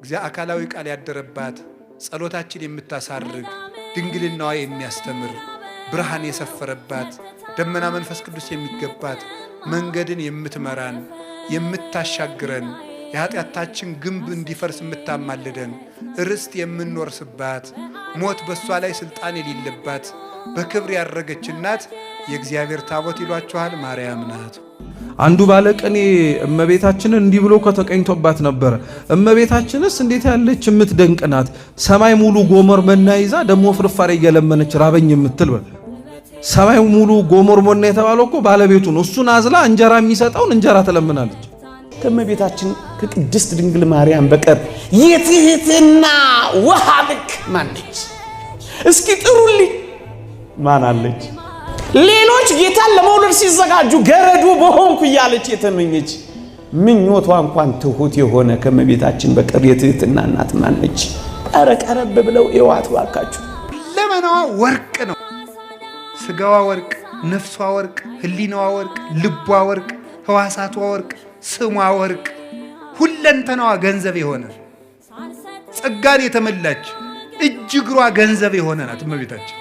እግዚአ አካላዊ ቃል ያደረባት ጸሎታችን የምታሳርግ ድንግልናዋ የሚያስተምር ብርሃን የሰፈረባት ደመና መንፈስ ቅዱስ የሚገባት መንገድን የምትመራን የምታሻግረን የኃጢአታችን ግንብ እንዲፈርስ የምታማልደን ርስት የምንወርስባት ሞት በሷ ላይ ስልጣን የሌለባት በክብር ያረገች እናት የእግዚአብሔር ታቦት ይሏችኋል ማርያም ናት። አንዱ ባለቅኔ እመቤታችንን እንዲህ ብሎ ከተቀኝቶባት ነበር። እመቤታችንስ እንዴት ያለች የምትደንቅ ናት! ሰማይ ሙሉ ጎመር መና ይዛ ደሞ ፍርፋሬ እየለመነች ራበኝ የምትል ሰማይ ሙሉ ጎመር መና የተባለው እኮ ባለቤቱ ነው። እሱን አዝላ እንጀራ የሚሰጠውን እንጀራ ትለምናለች። ከእመቤታችን ከቅድስት ድንግል ማርያም በቀር የትህትና ውሃ ልክ ማነች? እስኪ ጥሩልኝ። ማን አለች? ሌሎች ጌታን ለመውለድ ሲዘጋጁ ገረዱ በሆንኩ እያለች የተመኘች ምኞቷ እንኳን ትሁት የሆነ ከእመቤታችን በቀር የትህትና እናት ማነች? ኧረ ቀረብ ብለው እዋት ባካችሁ። ለመናዋ ወርቅ ነው። ስጋዋ ወርቅ፣ ነፍሷ ወርቅ፣ ህሊናዋ ወርቅ፣ ልቧ ወርቅ፣ ህዋሳቷ ወርቅ፣ ስሟ ወርቅ፣ ሁለንተናዋ ገንዘብ የሆነ ጸጋን የተመላች እጅ እግሯ ገንዘብ የሆነ ናት እመቤታችን።